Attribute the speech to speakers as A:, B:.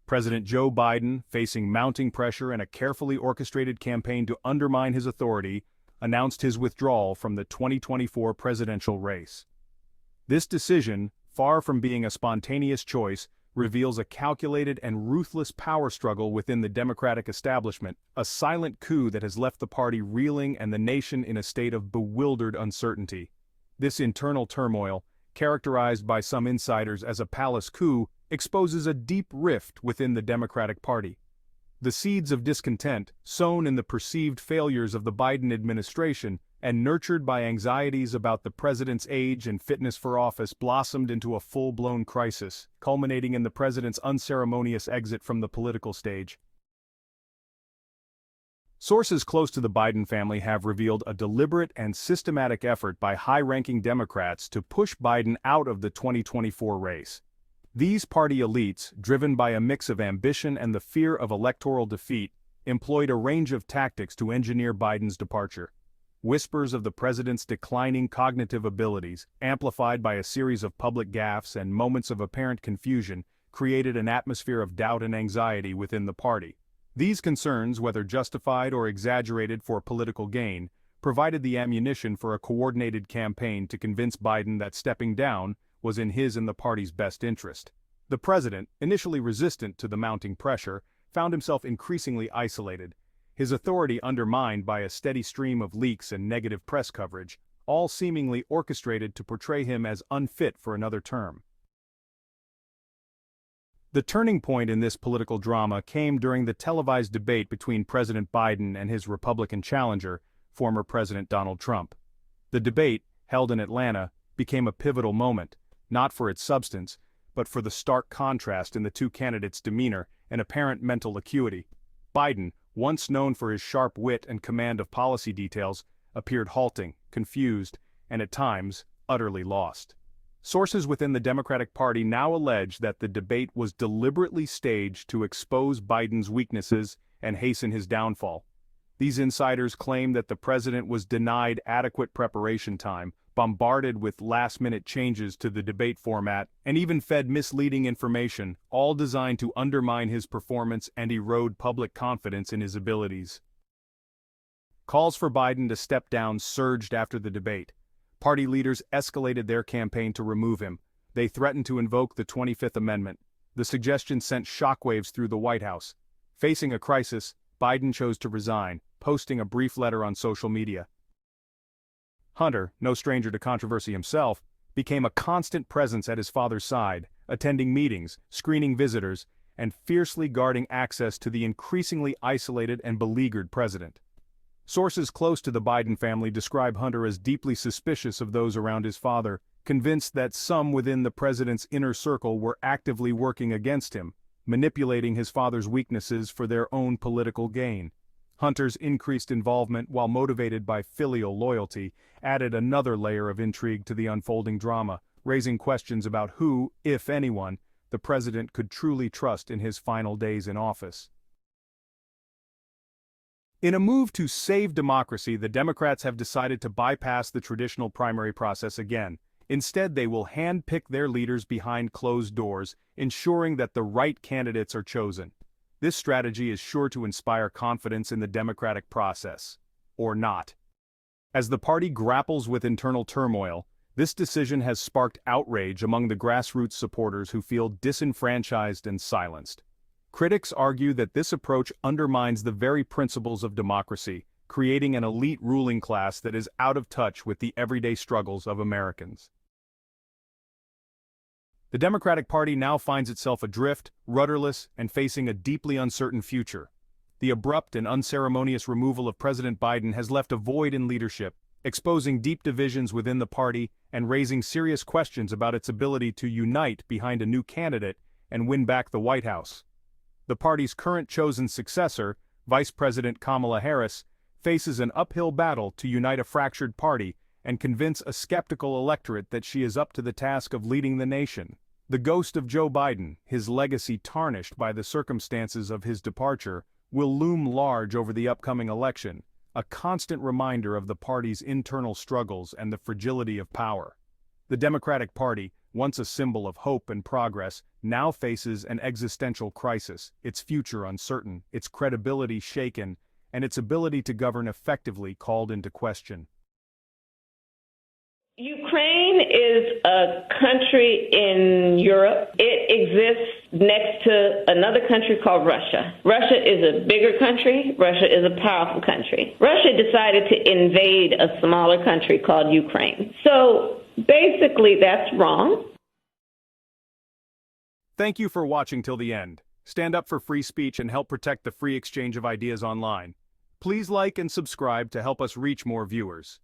A: President Joe Biden, facing mounting pressure and a carefully orchestrated campaign to undermine his authority, announced his withdrawal from the 2024 presidential race. This decision, far from being a spontaneous choice, reveals a calculated and ruthless power struggle within the Democratic establishment, a silent coup that has left the party reeling and the nation in a state of bewildered uncertainty. This internal turmoil, characterized by some insiders as a palace coup, exposes a deep rift within the Democratic Party. The seeds of discontent, sown in the perceived failures of the Biden administration and nurtured by anxieties about the president's age and fitness for office, blossomed into a full-blown crisis, culminating in the president's unceremonious exit from the political stage. Sources close to the Biden family have revealed a deliberate and systematic effort by high-ranking Democrats to push Biden out of the 2024 race. These party elites, driven by a mix of ambition and the fear of electoral defeat, employed a range of tactics to engineer Biden's departure. Whispers of the president's declining cognitive abilities, amplified by a series of public gaffes and moments of apparent confusion, created an atmosphere of doubt and anxiety within the party. These concerns, whether justified or exaggerated for political gain, provided the ammunition for a coordinated campaign to convince Biden that stepping down was in his and the party's best interest. The president, initially resistant to the mounting pressure, found himself increasingly isolated, his authority undermined by a steady stream of leaks and negative press coverage, all seemingly orchestrated to portray him as unfit for another term. The turning point in this political drama came during the televised debate between President Biden and his Republican challenger, former President Donald Trump. The debate, held in Atlanta, became a pivotal moment, not for its substance, but for the stark contrast in the two candidates' demeanor and apparent mental acuity. Biden, once known for his sharp wit and command of policy details, appeared halting, confused, and at times, utterly lost. Sources within the Democratic Party now allege that the debate was deliberately staged to expose Biden's weaknesses and hasten his downfall. These insiders claim that the president was denied adequate preparation time, bombarded with last-minute changes to the debate format, and even fed misleading information, all designed to undermine his performance and erode public confidence in his abilities. Calls for Biden to step down surged after the debate. Party leaders escalated their campaign to remove him. They threatened to invoke the 25th Amendment. The suggestion sent shockwaves through the White House. Facing a crisis, Biden chose to resign, posting a brief letter on social media. Hunter, no stranger to controversy himself, became a constant presence at his father's side, attending meetings, screening visitors, and fiercely guarding access to the increasingly isolated and beleaguered president. Sources close to the Biden family describe Hunter as deeply suspicious of those around his father, convinced that some within the president's inner circle were actively working against him, manipulating his father's weaknesses for their own political gain. Hunter's increased involvement, while motivated by filial loyalty, added another layer of intrigue to the unfolding drama, raising questions about who, if anyone, the president could truly trust in his final days in office. In a move to save democracy, the Democrats have decided to bypass the traditional primary process again. Instead, they will hand-pick their leaders behind closed doors, ensuring that the right candidates are chosen. This strategy is sure to inspire confidence in the democratic process. Or not. As the party grapples with internal turmoil, this decision has sparked outrage among the grassroots supporters who feel disenfranchised and silenced. Critics argue that this approach undermines the very principles of democracy, creating an elite ruling class that is out of touch with the everyday struggles of Americans. The Democratic Party now finds itself adrift, rudderless, and facing a deeply uncertain future. The abrupt and unceremonious removal of President Biden has left a void in leadership, exposing deep divisions within the party and raising serious questions about its ability to unite behind a new candidate and win back the White House. The party's current chosen successor, Vice President Kamala Harris, faces an uphill battle to unite a fractured party and convince a skeptical electorate that she is up to the task of leading the nation. The ghost of Joe Biden, his legacy tarnished by the circumstances of his departure, will loom large over the upcoming election, a constant reminder of the party's internal struggles and the fragility of power. The Democratic Party, once a symbol of hope and progress, now faces an existential crisis, its future uncertain, its credibility shaken, and its ability to govern effectively called into question.
B: Ukraine is a country in Europe. It exists next to another country called Russia. Russia is a bigger country. Russia is a powerful country. Russia decided to invade a smaller country called Ukraine. So basically, that's wrong.
A: Thank you for watching till the end. Stand up for free speech and help protect the free exchange of ideas online. Please like and subscribe to help us reach more viewers.